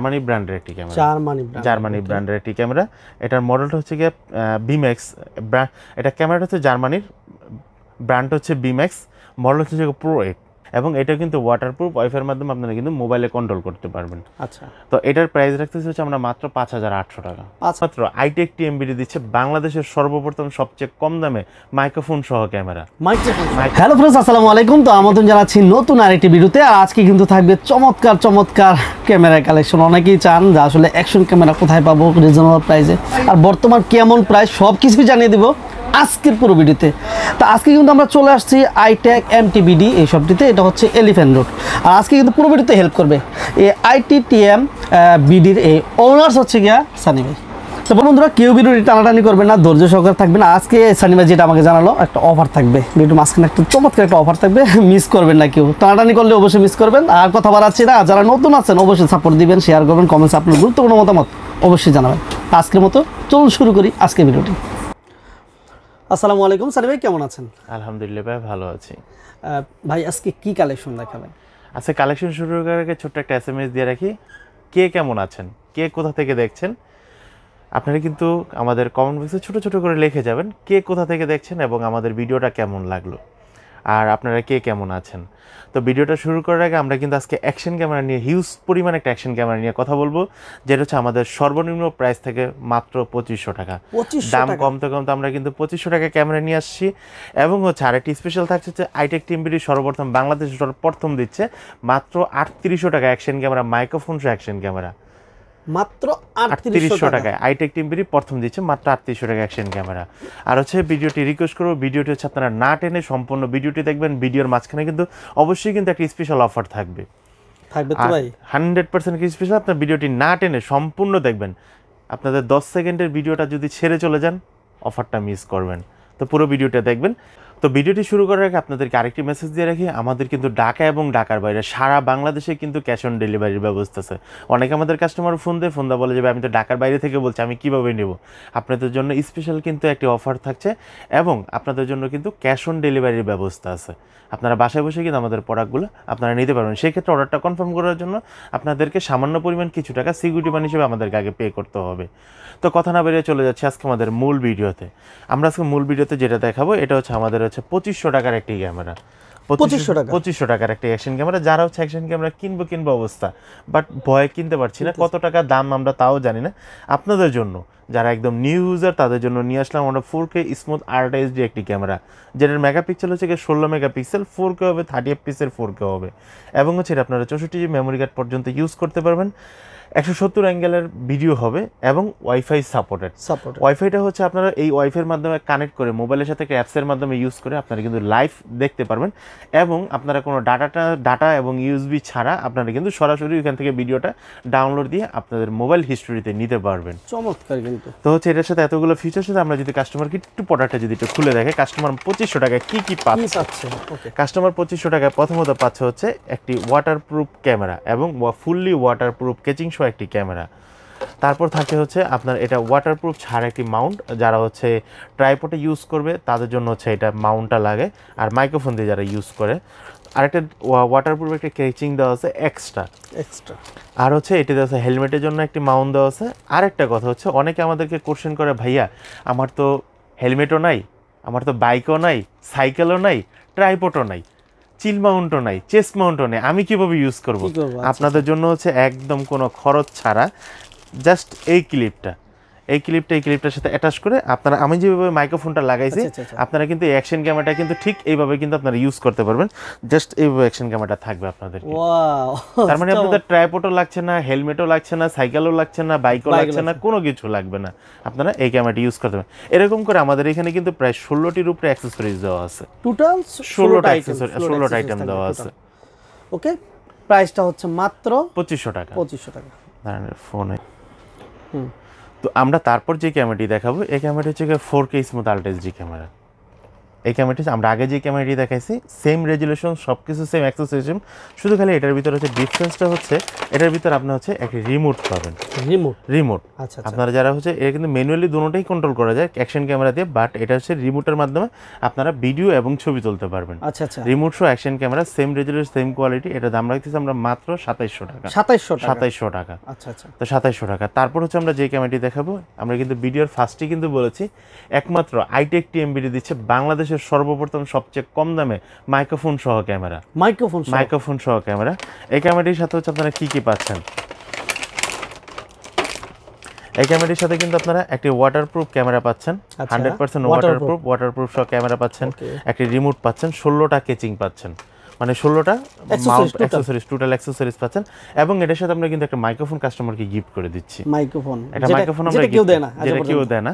Germany ব্র্যান্ডের একটি camera, Germany ব্র্যান্ডের একটি ক্যামেরা। এটার মডেলটা হচ্ছে গিয়ে বিম্যাক্স, এটা ক্যামেরাটা হচ্ছে জার্মানির, ব্র্যান্ড হচ্ছে বিম্যাক্স, মডেল হচ্ছে প্রো 8 এবং এটা কিন্তু ওয়াটারপ্রুফ, ওয়াইফাইয়ের মাধ্যমে আপনারা কিন্তু মোবাইলে কন্ট্রোল করতে পারবেন। আচ্ছা, তো এটার প্রাইস রাখতেছে হচ্ছে আমরা মাত্র 5800 টাকা। মাত্র আইটেক টিএমবিডি দিচ্ছে বাংলাদেশের সর্বপ্রথম সবচেয়ে কম দামে মাইক্রোফোন সহ ক্যামেরা। হ্যালো ফ্রেন্ডস, আসসালামু আলাইকুম। তো আমন্ত্রণ জানাচ্ছি নতুন আরেকটি ভিডিওতে। আর আজকে কিন্তু থাকবে চমৎকার চমৎকার ক্যামেরা কালেকশন। অনেকেই চান যে আসলে অ্যাকশন ক্যামেরা কোথায় পাবো রিজনেবল প্রাইসে, আর বর্তমান কেমন প্রাইস সব কিছুই জানিয়ে দিব আজকের পুরো ভিডিওতে। তো আজকে কিন্তু আমরা চলে আসছি আইটেক এমটিবিডি এই শপটিতে, এটা হচ্ছে এলিফ্যান্ট রোড। আর আজকে কিন্তু পুরো ভিডিওতে হেল্প করবে এই আইটিটিএম বিডির এই ওনার্স হচ্ছে গিয়া সানি ভাই। তো বন্ধুরা, কেউ ভিডিওটি টানাটানি করবেন না, ধৈর্য সহকারে থাকবেন। আজকে সানি ভাই যেটা আমাকে জানালো, একটা অফার থাকবে ভিডিওর মাঝখানে, একটা চমৎকার একটা অফার থাকবে, মিস করবেন না। কেউ টানাটানি করলে অবশ্যই মিস করবেন। আর কথা বাড়াচ্ছি না, যারা নতুন আছেন অবশ্যই সাপোর্ট দিবেন, শেয়ার করবেন, কমেন্টস আপনার গুরুত্বপূর্ণ মতামত অবশ্যই জানাবেন। আজকের মতো চলুন শুরু করি আজকের ভিডিওটি। আসসালামু আলাইকুম সানি ভাই, কেমন আছেন? আলহামদুলিল্লাহ ভাই, ভালো আছি। ভাই আজকে কি কালেকশন দেখাবেন? আজকে কালেকশন শুরু করার আগে ছোট্ট একটা এসএমএস দিয়ে রাখি, কে কেমন আছেন, কে কোথা থেকে দেখছেন। আপনারা কিন্তু আমাদের কমেন্ট বক্সে ছোট ছোট করে লিখে যাবেন কে কোথা থেকে দেখছেন এবং আমাদের ভিডিওটা কেমন লাগলো, আর আপনারা কে কেমন আছেন। তো ভিডিওটা শুরু করার আগে আমরা কিন্তু আজকে অ্যাকশন ক্যামেরা নিয়ে, হিউজ পরিমাণ একটা অ্যাকশন ক্যামেরা নিয়ে কথা বলবো, যেটা হচ্ছে আমাদের সর্বনিম্ন প্রাইস থেকে মাত্র 2500 টাকা। দাম কমতে কমতে আমরা কিন্তু 2500 টাকা ক্যামেরা নিয়ে আসছি। এবং হচ্ছে আরেকটি স্পেশাল থাকছে হচ্ছে আইটেক টিএমবিডি সর্বপ্রথম বাংলাদেশে প্রথম দিচ্ছে মাত্র 3800 টাকা অ্যাকশন ক্যামেরা, মাইক্রোফোন সহ অ্যাকশন ক্যামেরা মাত্র 3800 টাকায়। আইটেক টিএমবিডি প্রথম দিচ্ছে মাত্র 3800 টাকা অ্যাকশন ক্যামেরা। আর হচ্ছে ভিডিওটি রিকোয়েস্ট করবো, ভিডিওটি হচ্ছে আপনারা না টেনে সম্পূর্ণ ভিডিওটি দেখবেন। ভিডিওর মাঝখানে কিন্তু অবশ্যই কিন্তু একটা স্পেশাল অফার থাকবে তো ভাই, 100% কি স্পেশাল। আপনার ভিডিওটি না টেনে সম্পূর্ণ দেখবেন। আপনাদের 10 সেকেন্ডের ভিডিওটা যদি ছেড়ে চলে যান, অফারটা মিস করবেন। তো পুরো ভিডিওটা দেখবেন। তো ভিডিওটি শুরু করার আগে আপনাদেরকে আরেকটি মেসেজ দিয়ে রাখি, আমাদের কিন্তু ঢাকা এবং ঢাকার বাইরে সারা বাংলাদেশে কিন্তু ক্যাশ অন ডেলিভারির ব্যবস্থা আছে। অনেকে আমাদের কাস্টমার ফোন দেয়, বলে যাবে আমি তো ঢাকার বাইরে থেকে বলছি, আমি কীভাবে নেব। আপনাদের জন্য স্পেশাল কিন্তু একটি অফার থাকছে এবং আপনাদের জন্য কিন্তু ক্যাশ অন ডেলিভারির ব্যবস্থা আছে। আপনারা বাসায় বসে কিন্তু আমাদের প্রোডাক্টগুলো আপনারা নিতে পারবেন। সেই ক্ষেত্রে অর্ডারটা কনফার্ম করার জন্য আপনাদেরকে সামান্য পরিমাণ কিছু টাকা সিকিউরিটি মানি হিসেবে আমাদেরকে আগে পে করতে হবে। তো কথা না বেরিয়ে চলে যাচ্ছে আজকে আমাদের মূল ভিডিওতে। আমরা আজকে মূল ভিডিওতে যেটা দেখাবো, এটা হচ্ছে আমাদের হচ্ছে 2500 টাকার একটি ক্যামেরা, 2500 টাকার একটা অ্যাকশন ক্যামেরা। যারা হচ্ছে অ্যাকশন ক্যামেরা কিনবো অবস্থা, বাট ভয় কিনতে পারছি না, কত টাকা দাম আমরা তাও জানি না। আপনাদের জন্য যারা একদম নিউ ইউজার, তাদের জন্য নিয়ে আসলাম আমরা 4K স্মুথ আরটিএসডি একটি ক্যামেরা, যেটার মেগাপিক্সেল হচ্ছে 16 মেগাপিক্সেল, 4K হবে, 30 fps 4K হবে এবং হচ্ছে এটা আপনারা 64 GB মেমোরি কার্ড পর্যন্ত ইউজ করতে পারবেন। 170 অ্যাঙ্গেলের ভিডিও হবে এবং ওয়াইফাই সাপোর্টেড। ওয়াইফাইটা হচ্ছে আপনারা এই ওয়াইফাইয়ের মাধ্যমে কানেক্ট করে মোবাইলের সাথে একটা অ্যাপসের মাধ্যমে ইউজ করে আপনারা কিন্তু লাইভ দেখতে পারবেন এবং আপনারা কোনো ডাটা এবং ইউএসবি ছাড়া আপনারা কিন্তু সরাসরি ওখান থেকে ভিডিওটা ডাউনলোড দিয়ে আপনাদের মোবাইল হিস্ট্রিতে নিতে পারবেন। চমৎকার কিন্তু। তো হচ্ছে এটার সাথে এতগুলো ফিচার্স আছে। আমরা যদি কাস্টমারকে একটু প্রোডাক্টটা যদি একটু খুলে দেখে, কাস্টমার 2500 টাকায় কি পাচ্ছে। কাস্টমার 2500 টাকায় প্রথমত পাচ্ছে হচ্ছে একটি ওয়াটারপ্রুফ ক্যামেরা এবং ফুললি ওয়াটারপ্রুফ কেচিং সহ একটি ক্যামেরা। তারপর থাকে হচ্ছে আপনার এটা ওয়াটারপ্রুফ ছাড়া একটি মাউন্ট, যারা হচ্ছে ট্রাইপডে ইউজ করবে তাদের জন্য হচ্ছে এটা মাউন্টটা লাগে, আর মাইক্রোফোন দিয়ে যারা ইউজ করে আরেকটা ওয়াটারপ্রুফ একটা কেচিং দেওয়া আছে এক্সট্রা। আর হচ্ছে এটাতে আছে হেলমেটের জন্য একটি মাউন্ট দেওয়া আছে। আরেকটা কথা হচ্ছে, অনেকে আমাদেরকে কোশ্চেন করে, ভাইয়া আমার তো হেলমেটও নাই, আমার তো বাইকও নাই, সাইকেলও নাই, ট্রাইপডও নাই, চিল মাউন্টও নাই, চেস্ট মাউন্টও নেই, আমি কিভাবে ইউজ করব? আপনাদের জন্য হচ্ছে একদম কোনো খরচ ছাড়া জাস্ট এই ক্লিপটার সাথে অ্যাটাচ করে আপনারা, আমি যেভাবে মাইক্রোফোনটা লাগাইছি, আপনারা কিন্তু এই অ্যাকশন ক্যামেরাটা কিন্তু ঠিক এইভাবে কিন্তু আপনারা ইউজ করতে পারবেন। জাস্ট এইভাবে অ্যাকশন ক্যামেরাটা থাকবে আপনাদের। তার মানে আপনাদের ট্রাইপডও লাগছে না, হেলমেটও লাগছে না, সাইকেলও লাগছে না, বাইকও লাগছে না, কোনো কিছু লাগবে না, আপনারা এই ক্যামেরাটা ইউজ করতে পারবেন। এরকম করে আমাদের এখানে কিন্তু প্রায় 16টির উপরে অ্যাক্সেসরিজ দেওয়া আছে, টোটাল 16টা আইটেম দেওয়া আছে। ওকে, প্রাইসটা হচ্ছে মাত্র 2500 টাকা। ফোনে তো আমরা তারপর যে ক্যামেরাটি দেখাবো, এই ক্যামেরাটি হচ্ছে 4K smooth ultra HD camera. এই ক্যামেরাটি আমরা আগে যে ক্যামেরাটি দেখাইছি সেম রেজুলেশন, সব কিছু সেম, অ্যাক্সেসরিজ, শুধু খালি এটার ভিতরে হচ্ছে ডিফারেন্সটা হচ্ছে এটার ভিতরে আপনার হচ্ছে একটি রিমোট পাবেন। রিমোট আচ্ছা, আপনারা যারা হচ্ছে এটা কিন্তু ম্যানুয়ালি দুটোটাই কন্ট্রোল করা যায় অ্যাকশন ক্যামেরা দিয়ে, বাট এটা হচ্ছে রিমোটের মাধ্যমে আপনারা ভিডিও এবং ছবি তুলতে পারবেন। আচ্ছা আচ্ছা, রিমোট সহ action camera, same resolution, same quality. এটা দাম রাখতেছি আমরা মাত্র 2700 টাকা। 2700 টাকা। আচ্ছা আচ্ছা, তো 2700 টাকা। তারপর হচ্ছে আমরা যে ক্যামেরাটি দেখাবো, আমরা কিন্তু ভিডিওর ফার্স্টে কিন্তু বলেছি একমাত্র আইটেক টিএমবিডি দিচ্ছে বাংলাদেশের সর্বপ্রথম সবচেয়ে কম দামে মাইক্রোফোন সহ ক্যামেরা। মাইক্রোফোন সহ ক্যামেরা। এই ক্যামেরাটির সাথে হচ্ছে আপনারা কি পাচ্ছেন, এই ক্যামেরাটির সাথে কিন্তু আপনারা একটি ওয়াটারপ্রুফ ক্যামেরা পাচ্ছেন, 100% ওয়াটারপ্রুফ সহ ক্যামেরা পাচ্ছেন, একটি রিমোট পাচ্ছেন, 16টা কেচিং পাচ্ছেন, মানে 16টা অ্যাক্সেসরিজ, টোটাল অ্যাক্সেসরিজ পাচ্ছেন। এবং এটার সাথে আমরা কিন্তু একটা মাইক্রোফোন কাস্টমারকে গিফট করে দিচ্ছি। এটা মাইক্রোফোন আমরা যেটা কেউ দেয় না।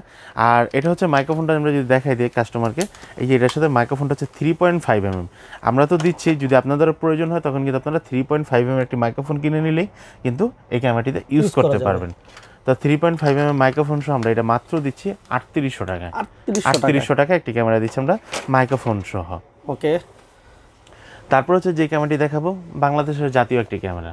আর এটা হচ্ছে মাইক্রোফোনটা আমরা যদি দেখাই দিই কাস্টমারকে, এই যে এটার সাথে মাইক্রোফোনটা হচ্ছে 3.5 mm আমরা তো দিচ্ছি, যদি আপনাদের প্রয়োজন হয় তখন কিন্তু আপনারা 3.5 mm একটি মাইক্রোফোন কিনে নিলেই কিন্তু এই ক্যামেরাটিতে ইউজ করতে পারবেন। তো 3.5 mm মাইক্রোফোন সহ আমরা এটা মাত্র দিচ্ছি 3800 টাকায়। 3800 টাকা একটি ক্যামেরা দিচ্ছি আমরা মাইক্রোফোন সহ। ওকে। তারপর হচ্ছে যে ক্যামেরাটি দেখাবো বাংলাদেশের জাতীয় একটি ক্যামেরা,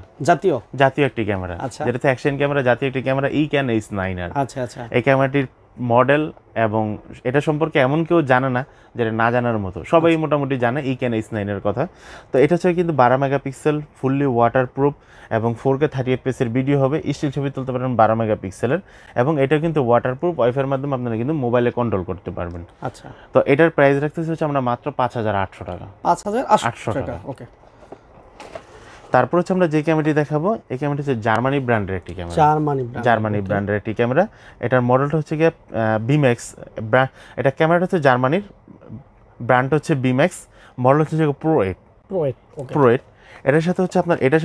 জাতীয় একটি ক্যামেরা, যেটাতে অ্যাকশন ক্যামেরা, জাতীয় একটি ক্যামেরা ইক্যান H9R। আচ্ছা আচ্ছা, এই ক্যামেরাটির মডেল এবং এটা সম্পর্কে এমন কেউ জানে না যেটা না জানার মতো, সবাই মোটামুটি জানে ইক্যান H9R কথা। তো এটা হচ্ছে কিন্তু 12 মেগাপিক্সেল, ফুললি ওয়াটারপ্রুফ এবং 4K 30 fps এর ভিডিও হবে, স্টিল ছবি তুলতে পারবেন 12 মেগাপিক্সেলের, এবং এটা কিন্তু ওয়াটারপ্রুফ, ওয়াইফাইয়ের মাধ্যমে আপনারা কিন্তু মোবাইলে কন্ট্রোল করতে পারবেন। আচ্ছা, তো এটার প্রাইস রাখতেছি হচ্ছে আমরা মাত্র 5800 টাকা। 5800 টাকা। ওকে। তারপর হচ্ছে আমরা যে ক্যামেরাটি দেখাবো, এই ক্যামেরাটি হচ্ছে জার্মানি ব্র্যান্ডের একটি ক্যামেরা, জার্মানি ব্র্যান্ডের একটি ক্যামেরা। এটার মডেলটা হচ্ছে গিয়ে বিম্যাক্স, এটা ক্যামেরাটা হচ্ছে জার্মানির, ব্র্যান্ড হচ্ছে বিম্যাক্স, মডেল হচ্ছে প্রো 8। এটার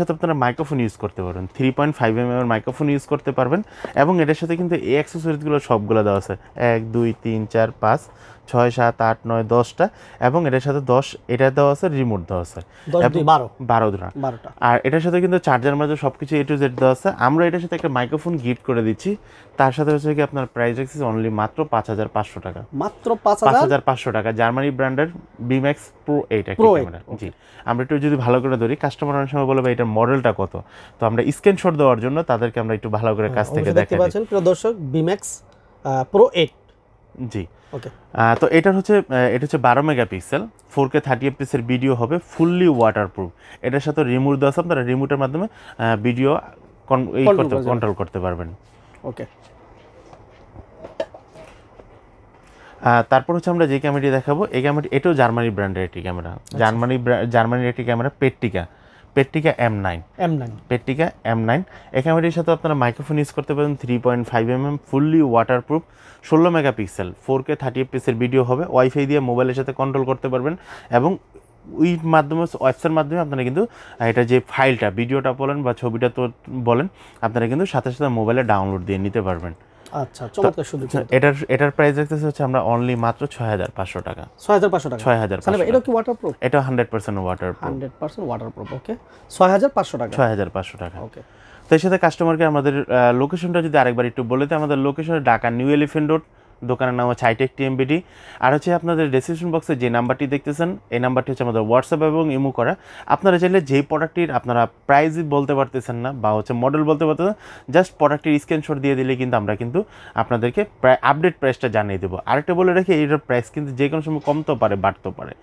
সাথে আপনারা মাইক্রোফোন ইউজ করতে পারবেন, 3.5 mm এর মাইক্রোফোন ইউজ করতে পারবেন। এবং এটার সাথে কিন্তু এই অ্যাক্সেসরিজগুলো সবগুলো দেওয়া আছে, 1 2 3 4 5 6 7 8 9 10টা, এবং এটার সাথে 10 এটা দেওয়া আছে, রিমোট দেওয়া আছে 12টা। আর এটার সাথে কিন্তু চার্জার মাঝে সবকিছু A to Z দেওয়া আছে। আমরা এটার সাথে একটা মাইক্রোফোন গিফট করে দিচ্ছি, তার সাথে হচ্ছে কি আপনার প্রাইস রাখছি অনলি মাত্র 5500 টাকা। মাত্র 5500 টাকা, জার্মানি ব্র্যান্ডের বিম্যাক্স প্রো 8 একটা ক্যামেরা। জি, আমরা একটু যদি ভালো করে ধরি, কাস্টমার অনেক সময় বলবে এটার মডেলটা কত, তো আমরা স্ক্রিনশট দেওয়ার জন্য তাদেরকে আমরা একটু ভালো করে কাছ থেকে দেখাই দিই। প্রিয় দর্শক, বিম্যাক্স প্রো 8। জি, ওকে। তো এটা হচ্ছে 12 মেগাপিক্সেল, 4K 30 fps এর ভিডিও হবে, ফুললি ওয়াটারপ্রুফ। এটার সাথে রিমোট দেওয়া আছে, আপনারা রিমোটের মাধ্যমে ভিডিও কন্ট্রোল করতে পারবেন। ওকে। তারপর হচ্ছে আমরা যে ক্যামেরাটি দেখাবো, এই ক্যামেরাটি এটাও জার্মানি ব্র্যান্ডের একটি ক্যামেরা, জার্মানির একটি ক্যামেরা, পেট্টিকা M9। এই ক্যামেরাটির সাথে আপনারা মাইক্রোফোন ইউজ করতে পারেন, 3.5 mm, fully waterproof, 16 megapixel, 4K 30 fps এর ভিডিও হবে, ওয়াইফাই দিয়ে মোবাইলের সাথে কন্ট্রোল করতে পারবেন। এবং ওই মাধ্যমে, ওয়েবসাইটের মাধ্যমে আপনারা কিন্তু এটা যে ফাইলটা, ভিডিওটা বলেন বা ছবিটা তো বলেন, আপনারা কিন্তু সাথে সাথে মোবাইলে ডাউনলোড দিয়ে নিতে পারবেন। আচ্ছা, চমৎকার সুযোগ। এটার প্রাইস রাখতেছে হচ্ছে আমরা অনলি মাত্র 6500 টাকা। 6500 এটা কি ওয়াটারপ্রুফ? এটা 100% ওয়াটারপ্রুফ। 100% ওয়াটারপ্রুফ। ওকে, 6500 টাকা। 6500 টাকা। ওকে। তো এর সাথে কাস্টমারকে আমাদের লোকেশনটা যদি আরেকবার একটু বলে দিই, আমাদের location Dhaka new elephant road, দোকানের নাম হচ্ছে আইটেক টিএমবিডি। আর হচ্ছে আপনাদের ডেসক্রিপশন বক্সে যে নাম্বারটি দেখতেছেন, এই নাম্বারটি হচ্ছে আমাদের হোয়াটসঅ্যাপ এবং ইমো করা। আপনারা চাইলে যেই প্রোডাক্টটির আপনারা প্রাইস বলতে পারতেছেন না বা হচ্ছে মডেল বলতে পারতেছেন, জাস্ট প্রোডাক্টের স্ক্রিনশট দিয়ে দিলে কিন্তু আমরা কিন্তু আপনাদেরকে আপডেট প্রাইসটা জানিয়ে দেবো। আরেকটা বলে রাখি, এইটার প্রাইস কিন্তু যে কোনো সময় কমতেও পারে, বাড়তেও পারে।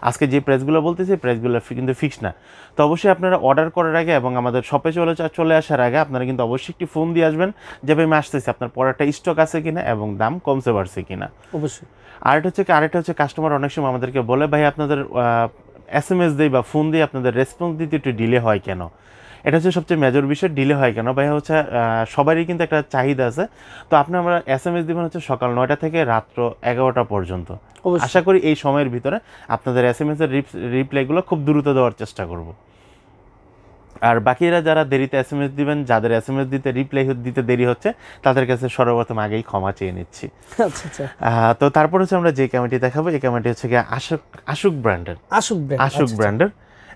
আজকে যে প্রাইসগুলো বলতেছি, প্রাইসগুলো কিন্তু ফিক্স না। তো অবশ্যই আপনারা অর্ডার করার আগে এবং আমাদের শপে চলে আসার আগে আপনারা কিন্তু অবশ্যই একটি ফোন দিয়ে আসবেন যে ভাই আমি আসতেছি, আপনার প্রোডাক্টটা স্টক আছে কিনা এবং দাম কমছে বাড়ছে কিনা। অবশ্যই। আরেকটা হচ্ছে কাস্টমার অনেক সময় আমাদেরকে বলে, ভাই আপনাদের SMS দেই বা ফোন দিয়ে আপনাদের রেসপন্স দিতে একটু ডিলে হয় কেন। এটা হচ্ছে সবচেয়ে মেজর বিষয়, ডিলে হয় কেন ভাই হচ্ছে সবারই কিন্তু একটা চাহিদা আছে। তো আমরা SMS দিবেন হচ্ছে সকাল 9টা থেকে রাত্র 11টা পর্যন্ত। আশা করি এই সময়ের ভিতরে আপনাদের SMS এর রিপ্লাইগুলো খুব দ্রুত দেওয়ার চেষ্টা করব। আর বাকিরা যারা দেরিতে SMS দিবেন, যাদের SMS দিতে রিপ্লাই দিতে দেরি হচ্ছে, তাদের কাছে সর্বপ্রথম আগেই ক্ষমা চেয়ে নিচ্ছি। আচ্ছা। তো তারপর হচ্ছে আমরা যে ক্যামেরাটি দেখাবো, এই ক্যামেরাটি হচ্ছে গিয়ে আশুক ব্র্যান্ডের।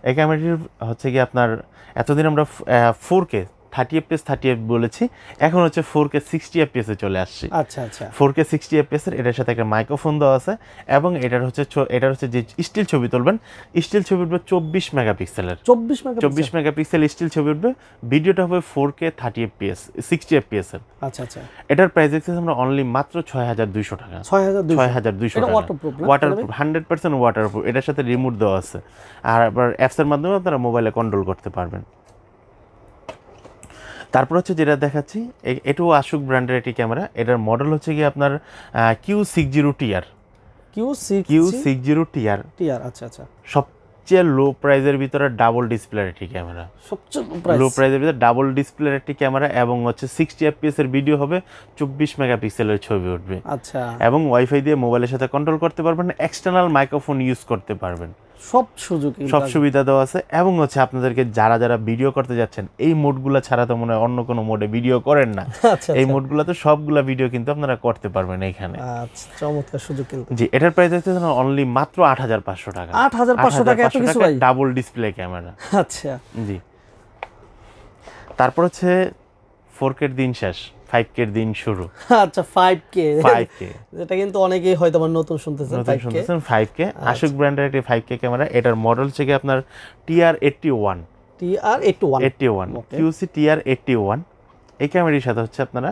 এই ক্যামেরাটির হচ্ছে গিয়ে আপনার এতদিন আমরা 4K 30 fps 30 fps বলেছি, এখন হচ্ছে 4K 60 fps এ চলে আসছি। আচ্ছা আচ্ছা 4K 60 fps এর এটার সাথে একটা মাইক্রোফোন দেওয়া আছে এবং এটার হচ্ছে যে স্টিল ছবি তুলবেন, স্টিল ছবি উঠবে 24 মেগাপিক্সেলের, 24 মেগাপিক্সেল স্টিল ছবি উঠবে। ভিডিওটা হবে 4K 30 fps 60 fps এর। আচ্ছা আচ্ছা এটার প্রাইস দেখতেছি আমরা অনলি মাত্র 6200 টাকা। 6200 টাকা। Waterproof 100% waterproof. এটার সাথে রিমোট দেওয়া আছে, আর আবার অ্যাপসের মাধ্যমে আপনারা মোবাইলে কন্ট্রোল করতে পারবেন। তারপর হচ্ছে যেটা দেখাচ্ছি, এটাও আশুক ব্র্যান্ডের একটি ক্যামেরা। এটার মডেল হচ্ছে কি আপনার Q60TR। Q60TR। আচ্ছা আচ্ছা সবচেয়ে লো প্রাইজের ভিতরে ডাবল ডিসপ্লের একটি ক্যামেরা, সবচেয়ে লো প্রাইজের ভিতরে ডাবল ডিসপ্লের একটি ক্যামেরা এবং হচ্ছে 60 fps এর ভিডিও হবে, 24 মেগাপিক্সেলের ছবি উঠবে। আচ্ছা এবং ওয়াইফাই দিয়ে মোবাইলের সাথে কন্ট্রোল করতে পারবেন, এক্সটার্নাল মাইক্রোফোন ইউজ করতে পারবেন, সব সুবিধা দেওয়া আছে। এবং হচ্ছে আপনাদেরকে যারা ভিডিও করতে যাচ্ছেন, এই মোডগুলো ছাড়া তো মনে হয় অন্য কোনো মোডে ভিডিও করেন না, এই মোডগুলো তো সবগুলা ভিডিও কিন্তু আপনারা করতে পারবেন এখানে। আচ্ছা চমৎকার সুযোগ কিন্তু। জি, এটার প্রাইস হচ্ছে অনলি মাত্র 8500 টাকা। 8500 টাকা এত কিছু ভাই? Double display camera. আচ্ছা জি, তারপর হচ্ছে 4K এর দিন শেষ, 5K এর দিন শুরু। আচ্ছা 5K যেটা কিন্তু অনেকেই হয়তো নতুন শুনতেছেন 5K আশুক ব্র্যান্ডের একটি 5K ক্যামেরা। এটার মডেল হচ্ছে কি আপনার TR81 QC TR81। এই ক্যামেরার সাথে হচ্ছে আপনারা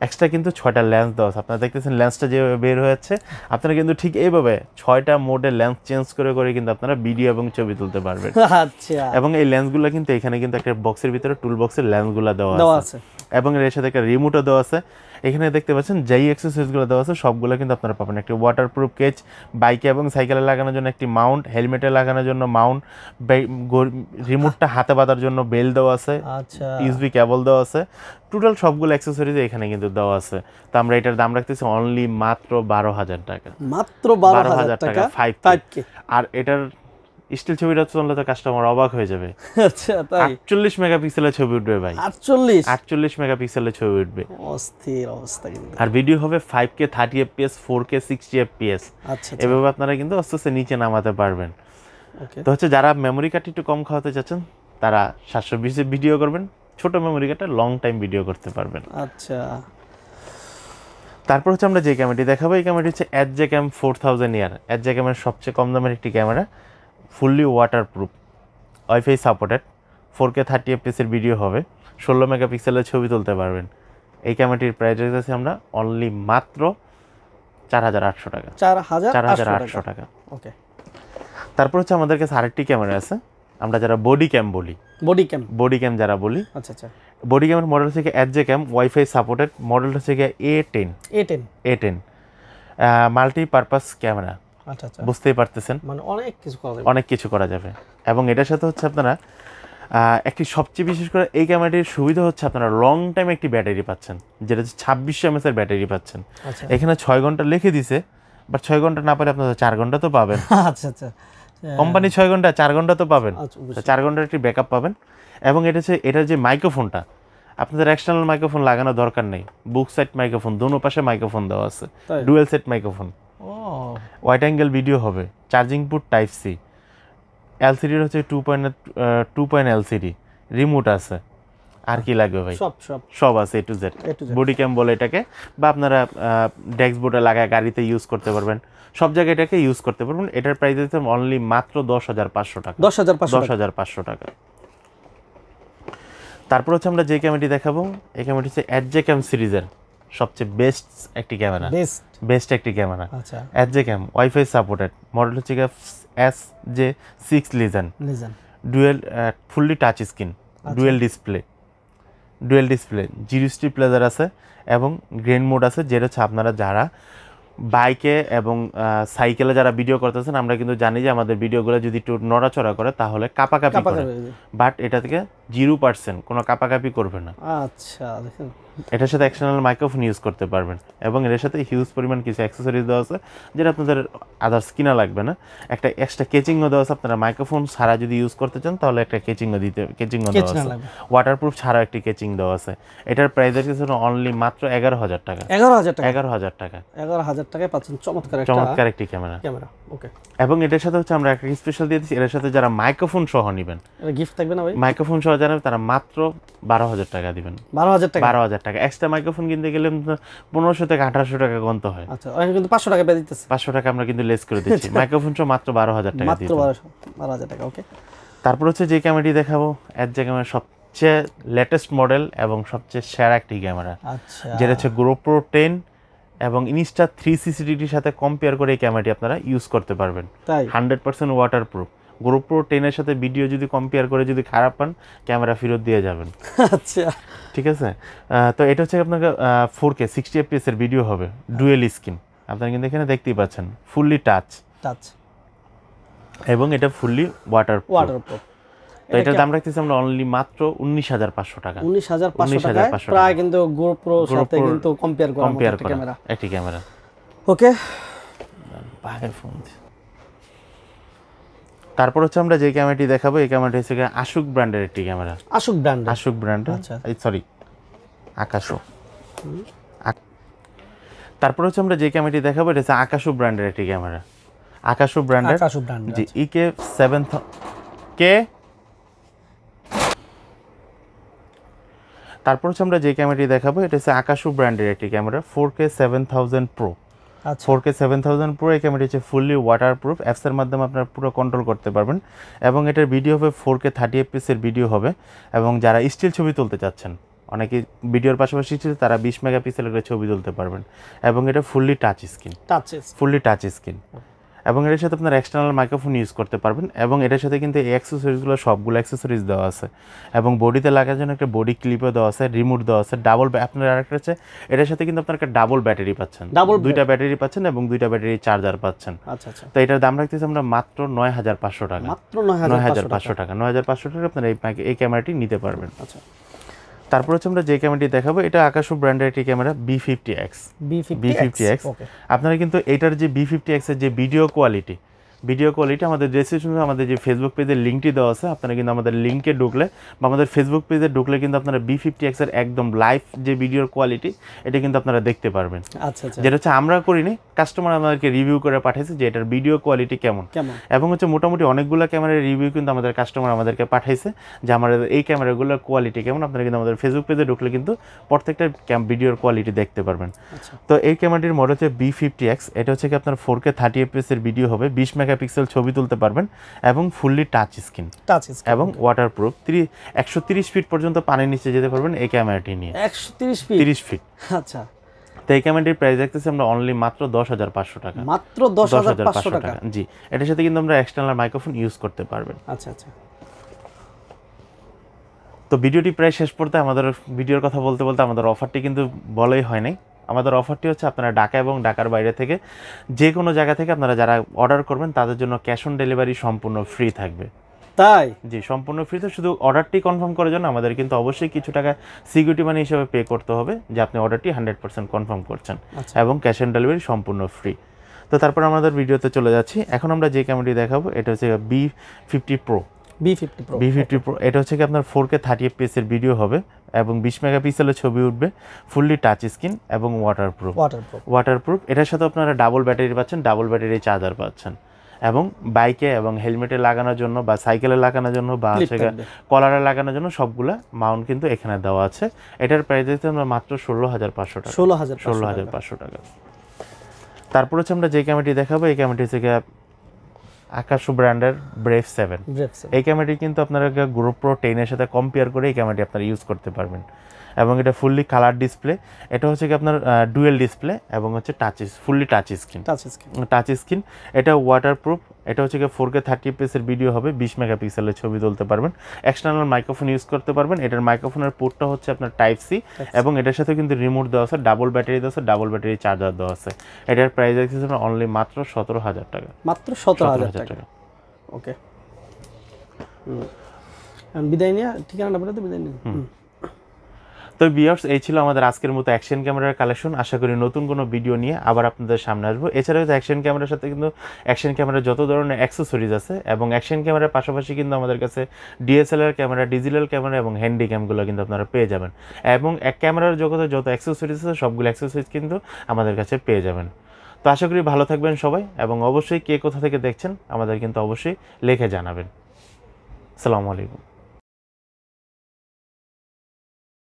এক্সট্রা কিন্তু 6টা লেন্স দেওয়া আছে। আপনারা দেখতেছেন লেন্সটা যেভাবে বের হয়েছে, আপনারা কিন্তু ঠিক এইভাবে 6টা মোডে লেন্স চেঞ্জ করে কিন্তু আপনারা ভিডিও এবং ছবি তুলতে পারবেন। আচ্ছা এবং এই লেন্সগুলো কিন্তু এখানে কিন্তু একটা বক্সের ভিতরে টুল বক্সের লেন্সগুলো দেওয়া আছে এবং এর সাথে একটা রিমোটও দেওয়া আছে। এখানে দেখতে পাচ্ছেন যেই অ্যাক্সেসরিজগুলো দেওয়া আছে সবগুলো কিন্তু আপনারা পাবেন। একটি ওয়াটারপ্রুফ কেজ, বাইকে এবং সাইকেলে লাগানোর জন্য একটি মাউন্ট, হেলমেটে লাগানোর জন্য মাউন্ট, রিমোটটা হাতে বাঁধার জন্য বেল দেওয়া আছে, আচ্ছা ইউএসবি কেবল দেওয়া আছে। টোটাল সবগুলো অ্যাক্সেসরিজ এখানে কিন্তু দেওয়া আছে। তো আমরা এটার দাম রাখতেছি অনলি মাত্র 12000 টাকা। মাত্র 12000 টাকা 5K। আর এটার স্টিল ছবিটা চললে তো কাস্টমার অবাক হয়ে যাবে। আচ্ছা তাই 48 মেগাপিক্সেলের ছবি উঠবে ভাই। 48 মেগাপিক্সেলের ছবি উঠবে। অস্থির অবস্থা কিন্তু। আর ভিডিও হবে 5K 30 fps 4K 60 fps। আচ্ছা এভাবে আপনারা কিন্তু আস্তে আস্তে নিচে নামাতে পারবেন। তো হচ্ছে যারা মেমোরি কার্ড একটু কম খাওয়াতে চাচ্ছেন তারা 720 এ ভিডিও করবেন, ছোট মেমোরি কার্ডে লং টাইম ভিডিও করতে পারবেন। আচ্ছা তারপর হচ্ছে আমরা যে ক্যামেরাটি দেখাবো, এই ক্যামেরাটি হচ্ছে Mlttiplan 4000 Mlttiplan সবচেয়ে কম দামের একটি camera, fully waterproof, wifi supported, 4K 30 fps এর ভিডিও হবে, 16 মেগাপিক্সেলের ছবি তুলতে পারবেন। এই ক্যামেরাটির প্রাইস রেখেছি আমরা অনলি মাত্র 4800 টাকা। 4800 টাকা। ওকে। তারপর হচ্ছে আমাদের কাছে আরেকটি ক্যামেরা আছে, আমরা যারা বডি ক্যাম যারা বলি। আচ্ছা আচ্ছা বডি ক্যামের মডেল হচ্ছে Mlttiplan ওয়াইফাই সাপোর্টেড, মডেল হচ্ছে A10 মাল্টিপারপাস ক্যামেরা। আচ্ছা আচ্ছা বুঝতেই পারতেছেন অনেক কিছু করা যাবে। এবং এটার সাথে হচ্ছে আপনারা একটি সবচেয়ে বিশেষ করে এই ক্যামেরাটির সুবিধা হচ্ছে আপনারা লং টাইম একটি ব্যাটারি পাচ্ছেন, যেটা হচ্ছে 2600 mAh এর ব্যাটারি পাচ্ছেন। এখানে 6 ঘন্টা লিখে দিছে, বাট 6 ঘন্টা না পেলে আপনারা 4 ঘন্টা তো পাবেন। আচ্ছা আচ্ছা কোম্পানি 6 ঘন্টা 4 ঘন্টা তো পাবেন, 4 ঘন্টার একটি ব্যাকআপ পাবেন। এবং এটার যে মাইক্রোফোনটা, আপনাদের এক্সটার্নাল মাইক্রোফোন লাগানো দরকার নেই, বুক সাইড মাইক্রোফোন, দুনো পাশে মাইক্রোফোন দেওয়া আছে, dual set microphone, wide angle video হবে, charging port type C, LCD হচ্ছে 2 এলসিডি, রিমোট আছে। আর কি লাগবে ভাই? সব আছে A to Z। Body cam বলে এটাকে, বা আপনারা ডেস্ক বোর্ডে লাগায় গাড়িতে ইউজ করতে পারবেন, সব জায়গায় এটাকে ইউজ করতে পারবেন। এটার প্রাইস হচ্ছে অনলি মাত্র 10500 টাকা। 10500 টাকা। তারপর হচ্ছে আমরা যে ক্যামেরাটি দেখাবো, এই ক্যামেরাটি হচ্ছে Mlttiplan সিরিজের সবচেয়ে বেস্ট একটি camera. Mlttiplan wifi supported, model হচ্ছে SJ6 legend, dual fully touch screen, dual display, zero strip laser আছে এবং গ্রেন মোড আছে, যেটা হচ্ছে আপনারা যারা বাইকে এবং সাইকেলে যারা ভিডিও করতেছেন, আমরা কিন্তু জানি যে আমাদের ভিডিওগুলো যদি একটু নড়াচড়া করে তাহলে কাঁপাকাঁপি করে, বাট এটা থেকে 0% কোনো কাঁপাকাঁপি করবে না। আচ্ছা দেখেন, এটার সাথে এক্সটার্নাল মাইক্রোফোন ইউজ করতে পারবেন এবং এর সাথে হিউজ পরিমাণ কিছু অ্যাক্সেসরিজ দেওয়া আছে, যেটা আপনাদের আদার্স কিনা লাগবে না। একটা এক্সট্রা কেচিংও দেওয়া আছে, আপনারা মাইক্রোফোন ছাড়া যদি ইউজ করতে চান তাহলে একটা কেচিংও দেওয়া আছে, ওয়াটারপ্রুফ ছাড়া একটি কেচিং দেওয়া আছে। এটার প্রাইস আছে অনলি মাত্র 11000 টাকা। 11000 টাকায় পাচ্ছেন চমৎকার একটি ক্যামেরা। ওকে। এবং এটার সাথে হচ্ছে আমরা একটা স্পেশাল দিয়ে দিচ্ছি, এর সাথে যারা মাইক্রোফোন সহ নেবেন, গিফট থাকবে না ভাই? মাইক্রোফোন সহ যারা জানেন তারা মাত্র 12,000 টাকা দিবেন। 12,000 টাকা, 12,000 টাকা। এক্সট্রা মাইক্রোফোন কিনতে গেলে 1500 থেকে 1800 টাকা গন্ত হয়। আচ্ছা, ওখানে কিন্তু 500 টাকা পেয়ে দিতেছে। 500 টাকা আমরা কিন্তু লেস করে দিচ্ছি। মাইক্রোফোন সহ মাত্র 12,000 টাকা মাত্র 12,000 টাকা। ওকে, তারপর হচ্ছে যে ক্যামেরাটি দেখাবো এর যে ক্যামেরা সবচেয়ে লেটেস্ট মডেল এবং সবচেয়ে সেরা একটি ক্যামেরা, আচ্ছা, যেটা হচ্ছে GoPro 10 এবং ইনস্টা 360 সাথে কম্পেয়ার করে এই ক্যামেরাটি আপনারা ইউজ করতে পারবেন। তাই 100% ওয়াটারপ্রুফ। GoPro 10 এর সাথে ভিডিও যদি কম্পেয়ার করে যদি খারাপ পান, ক্যামেরা ফেরত দিয়ে যাবেন। আচ্ছা, ঠিক আছে। তো এটা হচ্ছে আপনাকে 4K 60 fps এর ভিডিও হবে, ডুয়েল স্ক্রিন। আপনারা কিন্তু এখানে দেখতেই পাচ্ছেন ফুললি টাচ, এবং এটা ফুললি ওয়াটারপ্রুফ। তো এটার দাম রাখতেছি আমরা অনলি মাত্র 19,500 টাকা। 19,500 টাকা প্রায়, কিন্তু GoPro সাথে কিন্তু কম্পেয়ার করার মতো একটা ক্যামেরা, একটি ক্যামেরা। ওকে, তারপর হচ্ছে আমরা যে ক্যামেরাটি দেখাবো এই ক্যামেরাটি হচ্ছে আশুক ব্র্যান্ডের একটি ক্যামেরা। আশুক ব্র্যান্ড, আচ্ছা সরি আকাশো। তারপর হচ্ছে আমরা যে ক্যামেরাটি দেখাবো এটা হচ্ছে আকাশো ব্র্যান্ডের একটি ক্যামেরা। আকাশো ব্র্যান্ডের জি ইকে 7K। তারপর হচ্ছে আমরা যে ক্যামেরাটি দেখাবো এটা হচ্ছে আকাশো ব্র্যান্ডের একটি camera 4K 7000 Pro। 4K 7000 Pro এই ক্যামেরাটি হচ্ছে ফুললি ওয়াটারপ্রুফ। অ্যাপসের মাধ্যমে আপনারা পুরো কন্ট্রোল করতে পারবেন, এবং এটার ভিডিও হবে 4K 30 fps এর ভিডিও হবে। এবং যারা স্টিল ছবি তুলতে চাচ্ছেন, অনেকে ভিডিওর পাশাপাশি স্টিল, তারা 20 মেগাপিক্সেলের ছবি তুলতে পারবেন। এবং এটা ফুললি টাচ স্ক্রিন, এবং এটার সাথে আপনার এক্সটার্নাল মাইক্রোফোন ইউজ করতে পারবেন। এবং এটার সাথে কিন্তু এই অ্যাক্সেসরিজগুলো সবগুলো অ্যাক্সেসরিজ দেওয়া আছে, এবং বডিতে লাগার জন্য একটা বডি ক্লিপও দেওয়া আছে, রিমোট দেওয়া আছে, ডাবল। আপনার আরেকটা হচ্ছে এটার সাথে কিন্তু আপনার একটা ডাবল ব্যাটারি পাচ্ছেন, দুইটা ব্যাটারি পাচ্ছেন এবং দুইটা ব্যাটারি চার্জার পাচ্ছেন। আচ্ছা আচ্ছা। তো এটার দাম রাখতেছি আমরা মাত্র 9,500 টাকা। মাত্র 9,500 টাকা। 9,500 টাকা আপনারা এই ক্যামেরাটি নিতে পারবেন। আচ্ছা, তারপর হচ্ছে আমরা যে ক্যামেরাটি দেখাবো এটা আকাশো ব্র্যান্ডের একটি ক্যামেরা B50X। আপনারা কিন্তু এটার যে B50X এর যে ভিডিও কোয়ালিটি আমাদের ডেসক্রিপশনে আমাদের যে ফেসবুক পেজের লিঙ্কটি দেওয়া আছে, আপনারা কিন্তু আমাদের লিঙ্কে ঢুকলে বা আমাদের ফেসবুক পেজে ঢুকলে কিন্তু আপনারা B50X এর একদম লাইভ যে ভিডিওর কোয়ালিটি এটা কিন্তু আপনারা দেখতে পারবেন। আচ্ছা আচ্ছা। যেটা হচ্ছে আমরা করিনি, কাস্টমার আমাদেরকে রিভিউ করে পাঠাইছে যে এটার ভিডিও কোয়ালিটি কেমন, এবং হচ্ছে মোটামুটি অনেকগুলো ক্যামেরার রিভিউ কিন্তু আমাদের কাস্টমার আমাদেরকে পাঠাইছে যে আমাদের এই ক্যামেরাগুলোর কোয়ালিটি কেমন। আপনারা কিন্তু আমাদের ফেসবুক পেজে ঢুকলে কিন্তু প্রত্যেকটা ভিডিওর কোয়ালিটি দেখতে পারবেন। তো এই ক্যামেরাটির মডেল হচ্ছে B50X। এটা হচ্ছে কি আপনার 4K 30 fps এর ভিডিও হবে, 20 মেগাপিক্সেল ছবি তুলতে পারবেন, এবং ফুললি টাচ স্ক্রিন এবং ওয়াটারপ্রুফ। 130 ফিট পর্যন্ত পানির নিচে যেতে পারবেন এই ক্যামেরাটি নিয়ে। 130 ফিট। আচ্ছা। তো এই ক্যামেরাটির প্রাইস দেখতেছি আমরা অনলি মাত্র 10,500 টাকা। মাত্র 10,500 টাকা। জি, এটার সাথে কিন্তু আমরা এক্সটার্নাল মাইক্রোফোন ইউজ করতে পারবেন। আচ্ছা আচ্ছা। তো ভিডিওটি প্রায় শেষ পড়তে আমাদের ভিডিওর কথা বলতে বলতে আমাদের অফারটি কিন্তু বলাই হয় নাই। আমাদের অফারটি হচ্ছে আপনারা ঢাকা এবং ঢাকার বাইরে থেকে যে কোনো জায়গা থেকে আপনারা যারা অর্ডার করবেন তাদের জন্য ক্যাশ অন ডেলিভারি সম্পূর্ণ ফ্রি থাকবে। তাই? জি, সম্পূর্ণ ফ্রিতে। শুধু অর্ডারটি কনফার্ম করার জন্য আমাদের কিন্তু অবশ্যই কিছু টাকা সিকিউরিটি মানি হিসেবে পে করতে হবে যে আপনি অর্ডারটি 100% কনফার্ম করছেন, এবং ক্যাশ অন ডেলিভারি সম্পূর্ণ ফ্রি। তো তারপর আমাদের ভিডিওতে চলে যাচ্ছি। এখন আমরা যে ক্যামেরাটি দেখাবো এটা হচ্ছে B50 Pro। এটা হচ্ছে কি আপনার 4K 30 fps এর ভিডিও হবে, এবং 20 মেগাপিক্সেলের ছবি উঠবে, ফুললি টাচ স্ক্রিন এবং ওয়াটারপ্রুফ। এটার সাথে আপনারা ডাবল ব্যাটারি পাচ্ছেন, ডাবল ব্যাটারি চার্জার পাচ্ছেন, এবং বাইকে এবং হেলমেটে লাগানোর জন্য বা সাইকেলে লাগানোর জন্য বা কলারে লাগানোর জন্য সবগুলা মাউন্ট কিন্তু এখানে দেওয়া আছে। এটার প্রাইস দিতে আমরা মাত্র 16,500 টাকা। 16,500 টাকা। তারপর হচ্ছে আমরা যে ক্যামেরাটি দেখাবো এই ক্যামেরাটি হচ্ছে আকাশো ব্র্যান্ডের ব্রেভ 7। এই ক্যামেরাটি কিন্তু আপনারা GoPro 10 এর সাথে কম্পেয়ার করে এই ক্যামেরাটি আপনারা ইউজ করতে পারবেন, এবং এটা ফুললি কালার ডিসপ্লে। এটা হচ্ছে কি আপনার ডুয়েল ডিসপ্লে, এবং হচ্ছে ফুললি টাচ স্ক্রিন। এটা ওয়াটারপ্রুফ। এটা হচ্ছে কি 4K 30 fps এর ভিডিও হবে, 20 মেগাপিক্সেলের ছবি তুলতে পারবেন, এক্সটার্নাল মাইক্রোফোন ইউজ করতে পারবেন। এটার মাইক্রোফোনের পোর্টটা হচ্ছে আপনার টাইপ সি, এবং এটার সাথে কিন্তু রিমোট দেওয়া আছে, ডাবল ব্যাটারি দেওয়া আছে, ডাবল ব্যাটারি চার্জার দেওয়া আছে। এটার প্রাইস আছে অনলি মাত্র 17,000 টাকা। মাত্র 17,000 টাকা। ওকে, বিদায় নিয়ে ঠিকানাটা বলে তো বিদায় নিয়ে। তো ভিউয়ার্স, এই ছিল আমাদের আজকের মতো অ্যাকশন ক্যামেরার কালেকশন। আশা করি নতুন কোনো ভিডিও নিয়ে আবার আপনাদের সামনে আসবো। এছাড়াও অ্যাকশন ক্যামেরার সাথে কিন্তু অ্যাকশন ক্যামেরার যত ধরনের অ্যাক্সেসরিজ আছে, এবং অ্যাকশন ক্যামেরার পাশাপাশি কিন্তু আমাদের কাছে ডিএসএলআর ক্যামেরা, ডিজিটাল ক্যামেরা এবং হ্যান্ডি ক্যামগুলো কিন্তু আপনারা পেয়ে যাবেন। এবং এক ক্যামেরার জগতে যত অ্যাক্সেসরিজ আছে সবগুলো অ্যাক্সেসরিজ কিন্তু আমাদের কাছে পেয়ে যাবেন। তো আশা করি ভালো থাকবেন সবাই, এবং অবশ্যই কে কোথা থেকে দেখছেন আমাদের কিন্তু অবশ্যই লিখে জানাবেন। আসসালামু আলাইকুম।